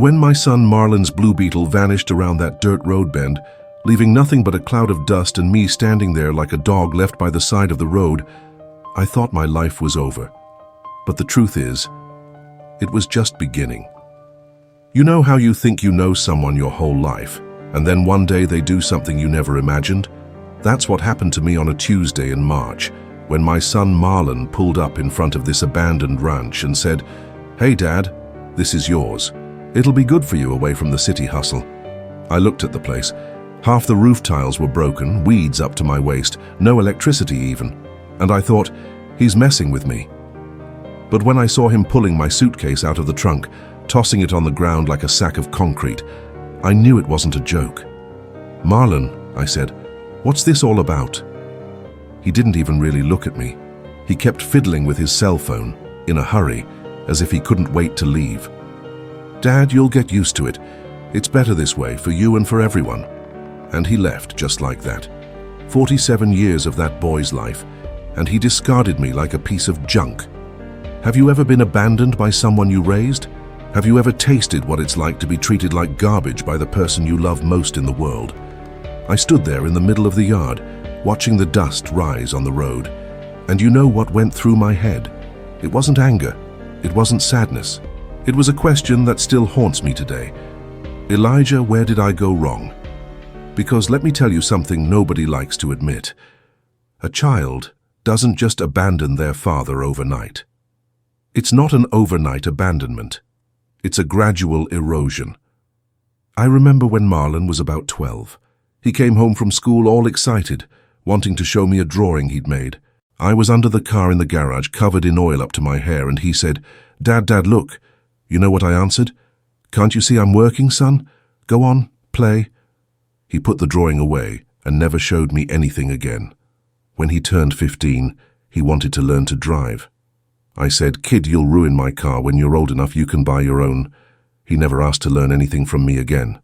When my son Marlon's Blue Beetle vanished around that dirt road bend, leaving nothing but a cloud of dust and me standing there like a dog left by the side of the road, I thought my life was over. But the truth is, it was just beginning. You know how you think you know someone your whole life, and then one day they do something you never imagined? That's what happened to me on a Tuesday in March, when my son Marlon pulled up in front of this abandoned ranch and said, "Hey Dad, this is yours. It'll be good for you away from the city hustle." I looked at the place. Half the roof tiles were broken, weeds up to my waist, no electricity even. And I thought, he's messing with me. But when I saw him pulling my suitcase out of the trunk, tossing it on the ground like a sack of concrete, I knew it wasn't a joke. "Marlon," I said, "what's this all about?" He didn't even really look at me. He kept fiddling with his cell phone, in a hurry, as if he couldn't wait to leave. "Dad, you'll get used to it. It's better this way, for you and for everyone." And he left just like that. 47 years of that boy's life, and he discarded me like a piece of junk. Have you ever been abandoned by someone you raised? Have you ever tasted what it's like to be treated like garbage by the person you love most in the world? I stood there in the middle of the yard, watching the dust rise on the road. And you know what went through my head? It wasn't anger. It wasn't sadness. It was a question that still haunts me today. Elijah, where did I go wrong? Because let me tell you something nobody likes to admit. A child doesn't just abandon their father overnight. It's not an overnight abandonment. It's a gradual erosion. I remember when Marlon was about 12. He came home from school all excited, wanting to show me a drawing he'd made. I was under the car in the garage, covered in oil up to my hair, and he said, Dad, look." You know what I answered? "Can't you see I'm working, son? Go on, play." He put the drawing away and never showed me anything again. When he turned 15, he wanted to learn to drive. I said, "Kid, you'll ruin my car. When you're old enough, you can buy your own." He never asked to learn anything from me again.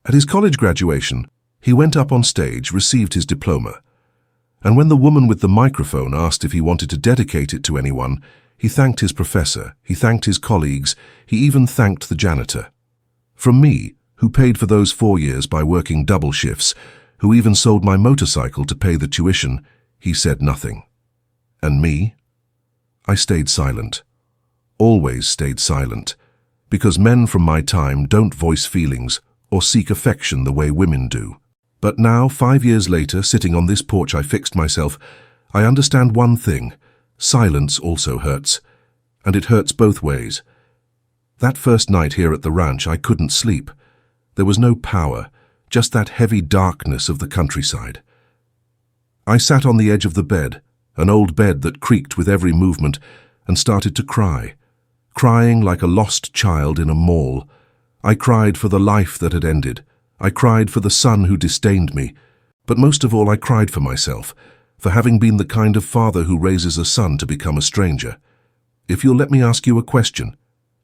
At his college graduation, he went up on stage, received his diploma. And when the woman with the microphone asked if he wanted to dedicate it to anyone, he thanked his professor, he thanked his colleagues, he even thanked the janitor. From me, who paid for those 4 years by working double shifts, who even sold my motorcycle to pay the tuition, he said nothing. And me? I stayed silent. Always stayed silent. Because men from my time don't voice feelings or seek affection the way women do. But now, 5 years later, sitting on this porch I fixed myself, I understand one thing. Silence also hurts. And it hurts both ways. That first night here at the ranch, I couldn't sleep. There was no power, just that heavy darkness of the countryside. I sat on the edge of the bed, an old bed that creaked with every movement, and started to cry. Crying like a lost child in a mall. I cried for the life that had ended. I cried for the son who disdained me. But most of all, I cried for myself, for having been the kind of father who raises a son to become a stranger. If you'll let me ask you a question,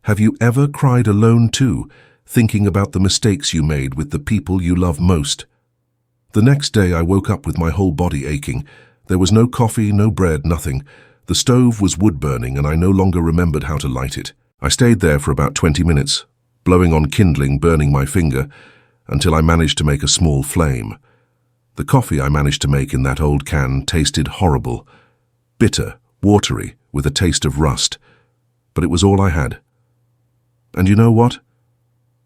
have you ever cried alone too, thinking about the mistakes you made with the people you love most? The next day I woke up with my whole body aching. There was no coffee, no bread, nothing. The stove was wood-burning and I no longer remembered how to light it. I stayed there for about 20 minutes, blowing on kindling, burning my finger, until I managed to make a small flame. The coffee I managed to make in that old can tasted horrible, bitter, watery, with a taste of rust. But it was all I had. And you know what?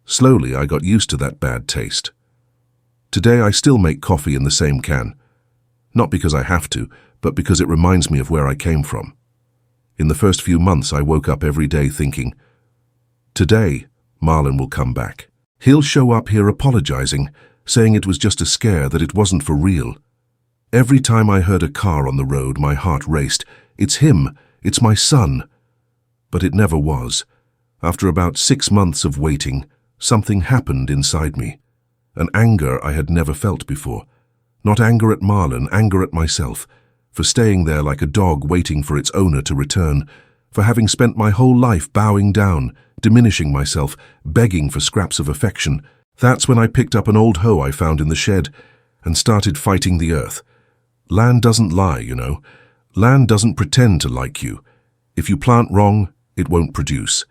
Slowly I got used to that bad taste. Today I still make coffee in the same can. Not because I have to, but because it reminds me of where I came from. In the first few months I woke up every day thinking, today Marlon will come back. He'll show up here apologizing, saying it was just a scare, that it wasn't for real. Every time I heard a car on the road, my heart raced. It's him. It's my son. But it never was. After about 6 months of waiting, something happened inside me. An anger I had never felt before. Not anger at Marlon, anger at myself, for staying there like a dog waiting for its owner to return, for having spent my whole life bowing down, diminishing myself, begging for scraps of affection. That's when I picked up an old hoe I found in the shed and started fighting the earth. Land doesn't lie, you know. Land doesn't pretend to like you. If you plant wrong, it won't produce.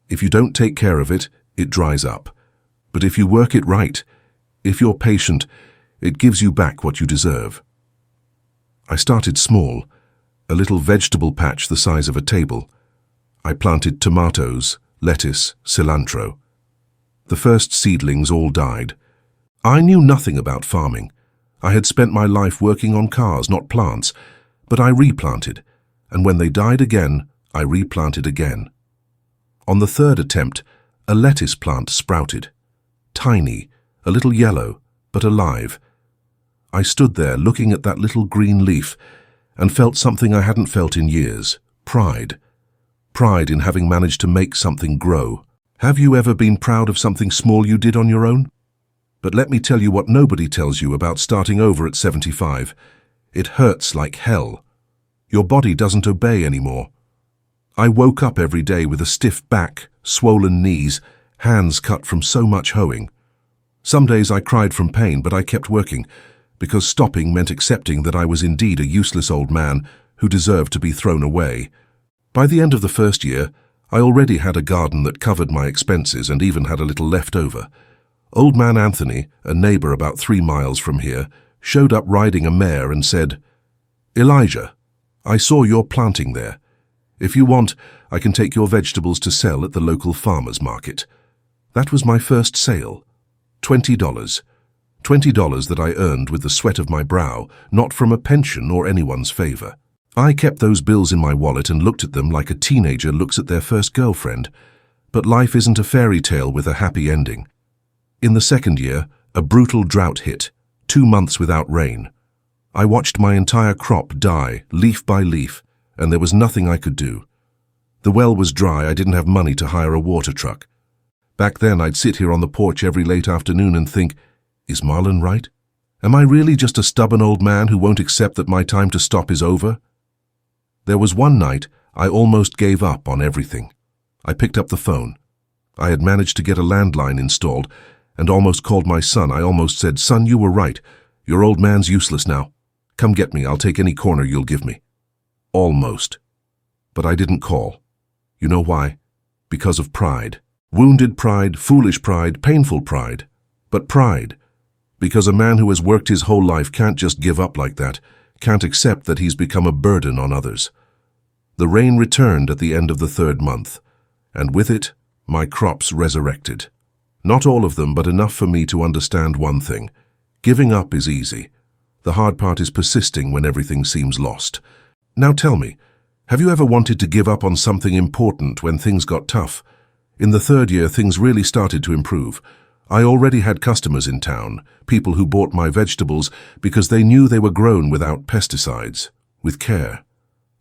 If you don't take care of it, it dries up. But if you work it right, if you're patient, it gives you back what you deserve. I started small, a little vegetable patch the size of a table. I planted tomatoes, lettuce, cilantro. The first seedlings all died. I knew nothing about farming. I had spent my life working on cars, not plants, but I replanted, and when they died again, I replanted again. On the third attempt, a lettuce plant sprouted. Tiny, a little yellow, but alive. I stood there looking at that little green leaf and felt something I hadn't felt in years: pride. Pride in having managed to make something grow. Have you ever been proud of something small you did on your own? But let me tell you what nobody tells you about starting over at 75. It hurts like hell. Your body doesn't obey anymore. I woke up every day with a stiff back, swollen knees, hands cut from so much hoeing. Some days I cried from pain, but I kept working, because stopping meant accepting that I was indeed a useless old man who deserved to be thrown away. By the end of the first year, I already had a garden that covered my expenses and even had a little left over. Old man Anthony, a neighbor about 3 miles from here, showed up riding a mare and said, "Elijah, I saw you're planting there. If you want, I can take your vegetables to sell at the local farmer's market." That was my first sale. $20. $20 that I earned with the sweat of my brow, not from a pension or anyone's favor. I kept those bills in my wallet and looked at them like a teenager looks at their first girlfriend. But life isn't a fairy tale with a happy ending. In the second year, a brutal drought hit, 2 months without rain. I watched my entire crop die, leaf by leaf, and there was nothing I could do. The well was dry, I didn't have money to hire a water truck. Back then, I'd sit here on the porch every late afternoon and think, is Marlon right? Am I really just a stubborn old man who won't accept that my time to stop is over? There was one night I almost gave up on everything. I picked up the phone. I had managed to get a landline installed and almost called my son. I almost said, "Son, you were right. Your old man's useless now. Come get me. I'll take any corner you'll give me." Almost. But I didn't call. You know why? Because of pride. Wounded pride, foolish pride, painful pride. But pride. Because a man who has worked his whole life can't just give up like that, can't accept that he's become a burden on others. The rain returned at the end of the 3rd month, and with it, my crops resurrected. Not all of them, but enough for me to understand one thing. Giving up is easy. The hard part is persisting when everything seems lost. Now tell me, have you ever wanted to give up on something important when things got tough? In the 3rd year, things really started to improve. I already had customers in town, people who bought my vegetables because they knew they were grown without pesticides, with care.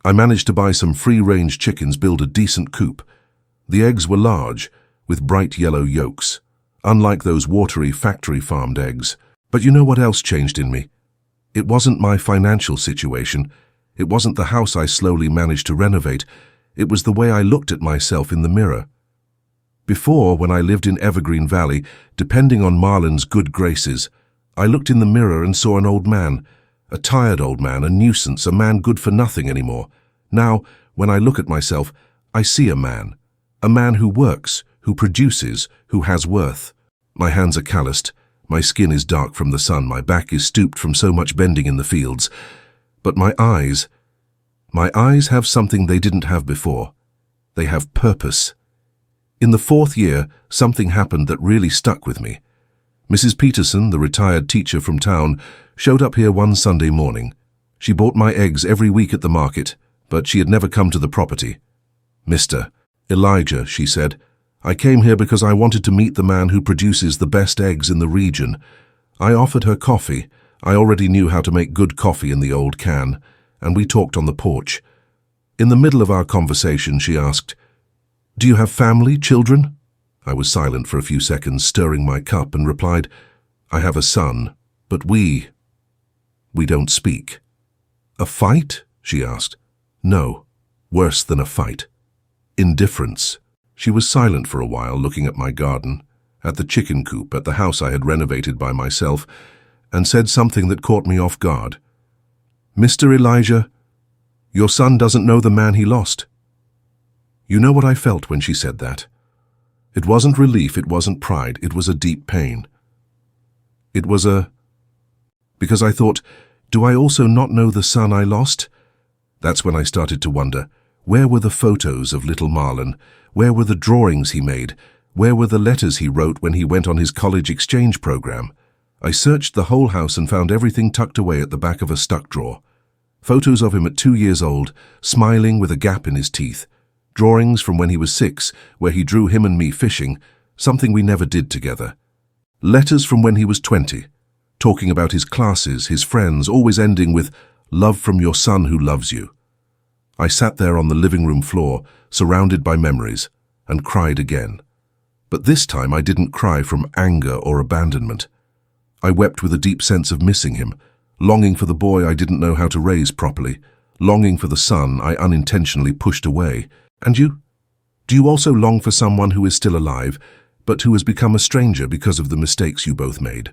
I managed to buy some free-range chickens, build a decent coop. The eggs were large, with bright yellow yolks, unlike those watery factory-farmed eggs. But you know what else changed in me? It wasn't my financial situation. It wasn't the house I slowly managed to renovate. It was the way I looked at myself in the mirror. Before, when I lived in Evergreen Valley, depending on Marlon's good graces, I looked in the mirror and saw an old man, a tired old man, a nuisance, a man good for nothing anymore. Now, when I look at myself, I see a man who works, who produces, who has worth. My hands are calloused, my skin is dark from the sun, my back is stooped from so much bending in the fields. But my eyes have something they didn't have before. They have purpose. In the 4th year, something happened that really stuck with me. Mrs. Peterson, the retired teacher from town, showed up here one Sunday morning. She bought my eggs every week at the market, but she had never come to the property. "Mr. Elijah," she said, "I came here because I wanted to meet the man who produces the best eggs in the region." I offered her coffee. I already knew how to make good coffee in the old can, and we talked on the porch. In the middle of our conversation, she asked, "Do you have family, children?" I was silent for a few seconds, stirring my cup, and replied, "I have a son, but we don't speak." "A fight?" she asked. "No, worse than a fight. Indifference." She was silent for a while, looking at my garden, at the chicken coop, at the house I had renovated by myself, and said something that caught me off guard. "Mr. Elijah, your son doesn't know the man he lost." You know what I felt when she said that? It wasn't relief, it wasn't pride, it was a deep pain. Because I thought, do I also not know the son I lost? That's when I started to wonder, where were the photos of little Marlon? Where were the drawings he made? Where were the letters he wrote when he went on his college exchange program? I searched the whole house and found everything tucked away at the back of a stuck drawer. Photos of him at 2 years old, smiling with a gap in his teeth. Drawings from when he was 6, where he drew him and me fishing, something we never did together. Letters from when he was 20, talking about his classes, his friends, always ending with, "Love from your son who loves you." I sat there on the living room floor, surrounded by memories, and cried again. But this time I didn't cry from anger or abandonment. I wept with a deep sense of missing him, longing for the boy I didn't know how to raise properly, longing for the son I unintentionally pushed away. And you? Do you also long for someone who is still alive, but who has become a stranger because of the mistakes you both made?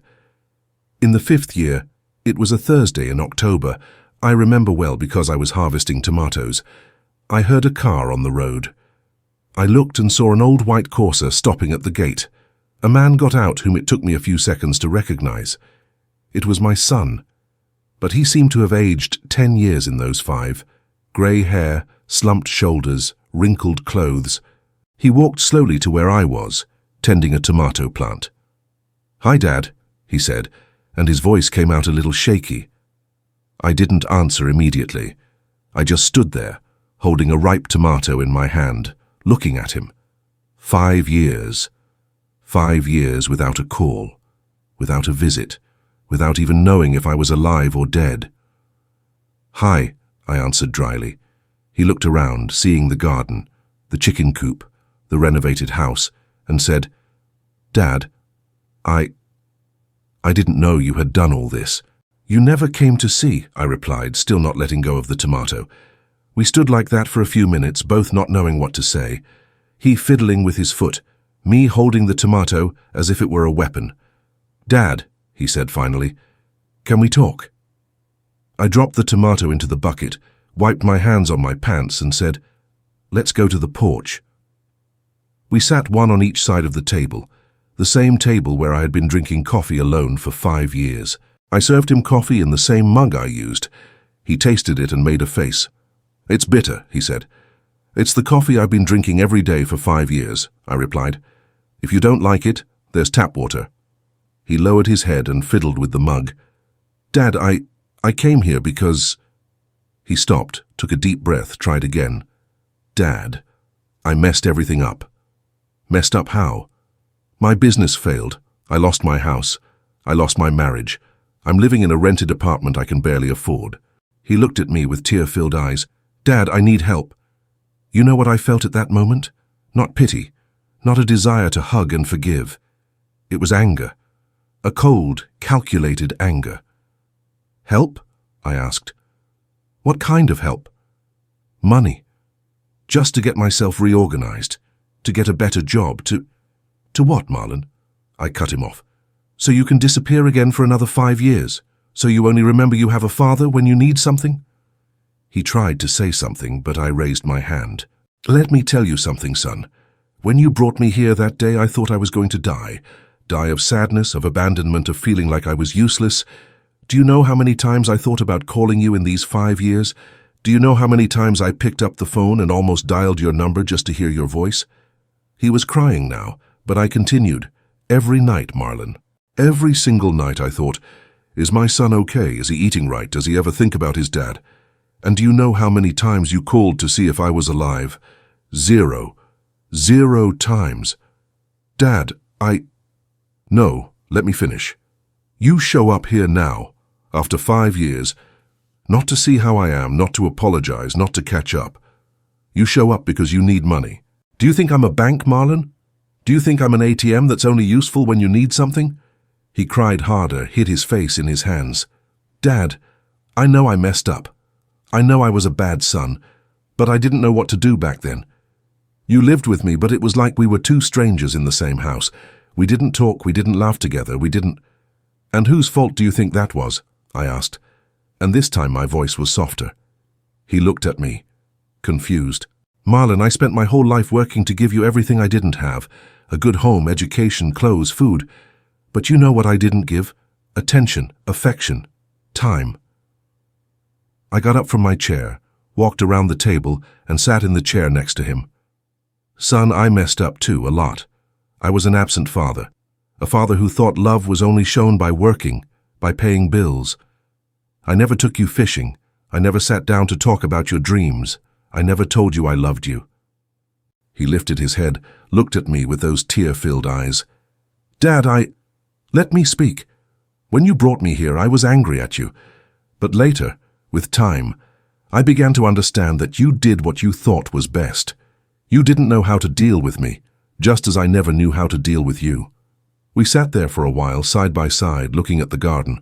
In the 5th year, it was a Thursday in October. I remember well because I was harvesting tomatoes. I heard a car on the road. I looked and saw an old white Corsa stopping at the gate. A man got out whom it took me a few seconds to recognize. It was my son, but he seemed to have aged 10 years in those 5. Grey hair, slumped shoulders, wrinkled clothes. He walked slowly to where I was, tending a tomato plant. "Hi, Dad," he said, and his voice came out a little shaky. I didn't answer immediately. I just stood there, holding a ripe tomato in my hand, looking at him. 5 years. 5 years without a call, without a visit, without even knowing if I was alive or dead. "Hi," I answered dryly. He looked around, seeing the garden, the chicken coop, the renovated house, and said, "Dad, I didn't know you had done all this." "You never came to see," I replied, still not letting go of the tomato. We stood like that for a few minutes, both not knowing what to say. He fiddling with his foot, me holding the tomato as if it were a weapon. "Dad," he said finally, "can we talk?" I dropped the tomato into the bucket, wiped my hands on my pants and said, "Let's go to the porch." We sat one on each side of the table, the same table where I had been drinking coffee alone for 5 years. I served him coffee in the same mug I used. He tasted it and made a face. "It's bitter," he said. "It's the coffee I've been drinking every day for 5 years," I replied. "If you don't like it, there's tap water." He lowered his head and fiddled with the mug. "Dad, I came here because—" He stopped, took a deep breath, tried again. "Dad, I messed everything up." "Messed up how?" "My business failed. I lost my house. I lost my marriage. I'm living in a rented apartment I can barely afford." He looked at me with tear-filled eyes. "Dad, I need help." You know what I felt at that moment? Not pity, not a desire to hug and forgive. It was anger. A cold, calculated anger. "Help?" I asked. "What kind of help?" "Money. Just to get myself reorganized. To get a better job. To what, Marlon?" I cut him off. "So you can disappear again for another 5 years? So you only remember you have a father when you need something?" He tried to say something, but I raised my hand. "Let me tell you something, son. When you brought me here that day, I thought I was going to die. Die of sadness, of abandonment, of feeling like I was useless. Do you know how many times I thought about calling you in these 5 years? Do you know how many times I picked up the phone and almost dialed your number just to hear your voice?" He was crying now, but I continued. "Every night, Marlon. Every single night I thought, is my son okay? Is he eating right? Does he ever think about his dad? And do you know how many times you called to see if I was alive? 0. 0 times. Dad, No, let me finish. You show up here now, after 5 years, not to see how I am, not to apologize, not to catch up. You show up because you need money. Do you think I'm a bank, Marlon? Do you think I'm an ATM that's only useful when you need something?" He cried harder, hid his face in his hands. "Dad, I know I messed up. I know I was a bad son, but I didn't know what to do back then. You lived with me, but it was like we were 2 strangers in the same house. We didn't talk, we didn't laugh together, we didn't—" "And whose fault do you think that was?" I asked, and this time my voice was softer. He looked at me, confused. "Marlon, I spent my whole life working to give you everything I didn't have. a good home, education, clothes, food. But you know what I didn't give? Attention, affection, time. I got up from my chair, walked around the table, and sat in the chair next to him. Son, I messed up too, a lot. I was an absent father, a father who thought love was only shown by working, by paying bills. I never took you fishing. I never sat down to talk about your dreams. I never told you I loved you. He lifted his head, looked at me with those tear-filled eyes. Dad, Let me speak. When you brought me here, I was angry at you. But later, with time, I began to understand that you did what you thought was best. You didn't know how to deal with me, just as I never knew how to deal with you. We sat there for a while, side by side, looking at the garden.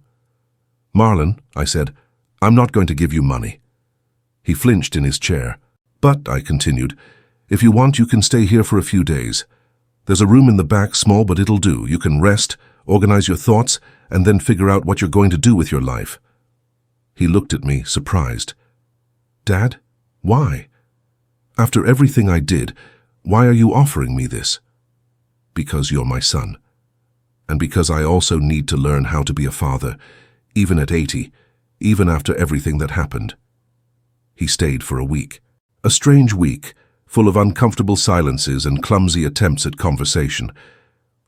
Marlon, I said, I'm not going to give you money. He flinched in his chair. But, I continued, if you want, you can stay here for a few days. There's a room in the back, small, but it'll do. You can rest, organize your thoughts, and then figure out what you're going to do with your life. He looked at me, surprised. Dad, why? After everything I did, why are you offering me this? Because you're my son. And because I also need to learn how to be a father, even at 80, even after everything that happened. He stayed for a week. A strange week, full of uncomfortable silences and clumsy attempts at conversation.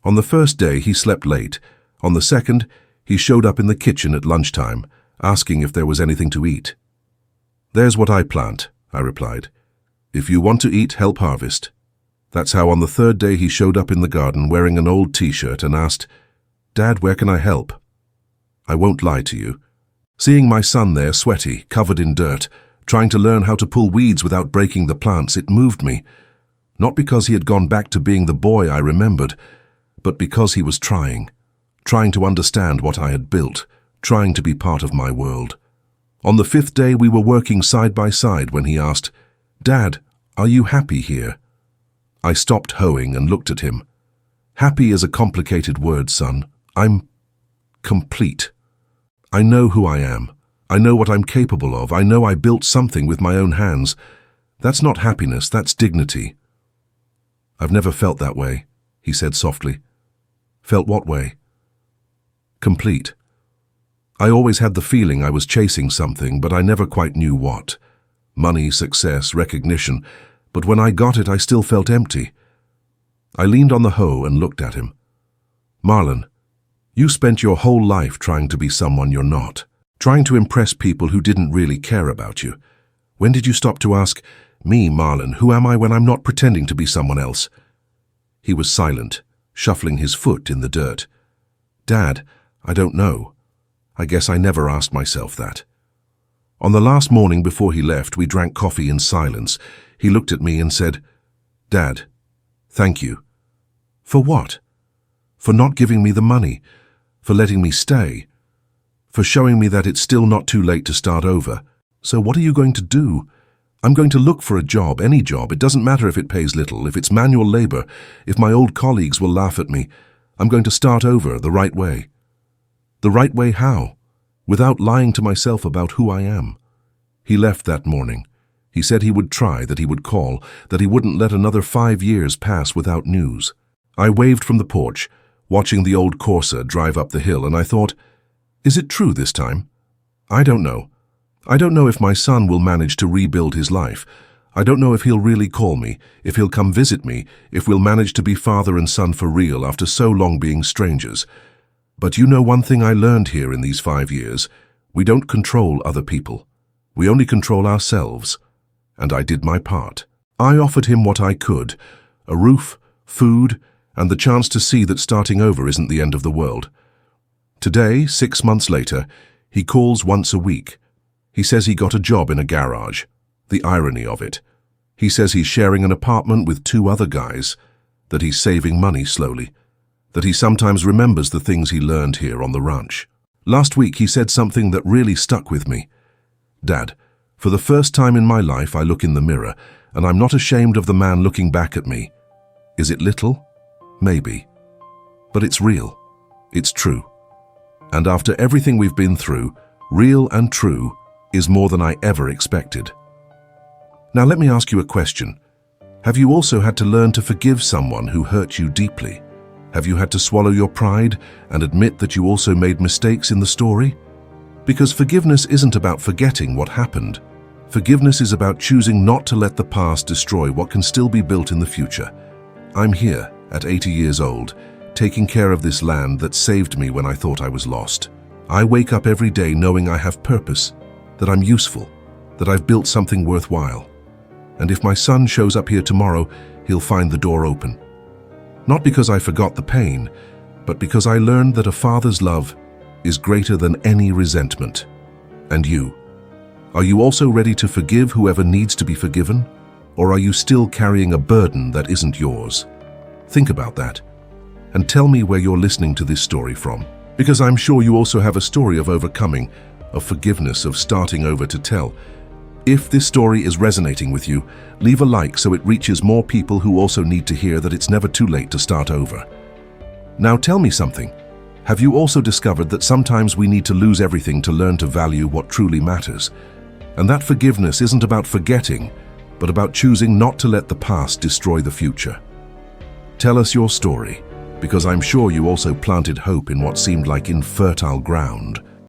On the first day, he slept late. On the second, he showed up in the kitchen at lunchtime, asking if there was anything to eat. There's what I plant, I replied. If you want to eat, help harvest. That's how on the third day he showed up in the garden wearing an old t-shirt and asked, Dad, where can I help? I won't lie to you. Seeing my son there, sweaty, covered in dirt, trying to learn how to pull weeds without breaking the plants, it moved me. Not because he had gone back to being the boy I remembered, but because he was trying to understand what I had built, trying to be part of my world. On the fifth day, we were working side by side when he asked, Dad, are you happy here? I stopped hoeing and looked at him. Happy is a complicated word, son. I'm complete. I know who I am. I know what I'm capable of. I know I built something with my own hands. That's not happiness, that's dignity. I've never felt that way, he said softly. Felt what way? Complete. I always had the feeling I was chasing something, but I never quite knew what. Money, success, recognition. But when I got it, I still felt empty. I leaned on the hoe and looked at him. Marlon, you spent your whole life trying to be someone you're not, trying to impress people who didn't really care about you. When did you stop to ask, me, Marlon, who am I when I'm not pretending to be someone else? He was silent, shuffling his foot in the dirt. Dad, I don't know. I guess I never asked myself that. On the last morning before he left, we drank coffee in silence. He looked at me and said, Dad, thank you. For what? For not giving me the money, for letting me stay, for showing me that it's still not too late to start over. So what are you going to do? I'm going to look for a job, any job. It doesn't matter if it pays little, if it's manual labor, if my old colleagues will laugh at me. I'm going to start over the right way. The right way how? Without lying to myself about who I am. He left that morning. He said he would try, that he would call, that he wouldn't let another 5 years pass without news. I waved from the porch, watching the old Corsa drive up the hill, and I thought, is it true this time? I don't know. I don't know if my son will manage to rebuild his life. I don't know if he'll really call me, if he'll come visit me, if we'll manage to be father and son for real after so long being strangers. But you know one thing I learned here in these 5 years. We don't control other people. We only control ourselves. And I did my part. I offered him what I could, a roof, food, and the chance to see that starting over isn't the end of the world. Today, 6 months later, he calls once a week. He says he got a job in a garage. The irony of it. He says he's sharing an apartment with 2 other guys, that he's saving money slowly, that he sometimes remembers the things he learned here on the ranch. Last week he said something that really stuck with me. Dad, for the first time in my life I look in the mirror, and I'm not ashamed of the man looking back at me. Is it little? Maybe. But it's real. It's true. And after everything we've been through, real and true is more than I ever expected. Now let me ask you a question. Have you also had to learn to forgive someone who hurt you deeply? Have you had to swallow your pride and admit that you also made mistakes in the story? Because forgiveness isn't about forgetting what happened. Forgiveness is about choosing not to let the past destroy what can still be built in the future. I'm here, at 80 years old, taking care of this land that saved me when I thought I was lost. I wake up every day knowing I have purpose, that I'm useful, that I've built something worthwhile. And if my son shows up here tomorrow, he'll find the door open. Not because I forgot the pain, but because I learned that a father's love is greater than any resentment. And you? Are you also ready to forgive whoever needs to be forgiven? Or are you still carrying a burden that isn't yours? Think about that. And tell me where you're listening to this story from. Because I'm sure you also have a story of overcoming, of forgiveness, of starting over to tell. If this story is resonating with you, leave a like so it reaches more people who also need to hear that it's never too late to start over. Now tell me something. Have you also discovered that sometimes we need to lose everything to learn to value what truly matters? And that forgiveness isn't about forgetting, but about choosing not to let the past destroy the future. Tell us your story, because I'm sure you also planted hope in what seemed like infertile ground.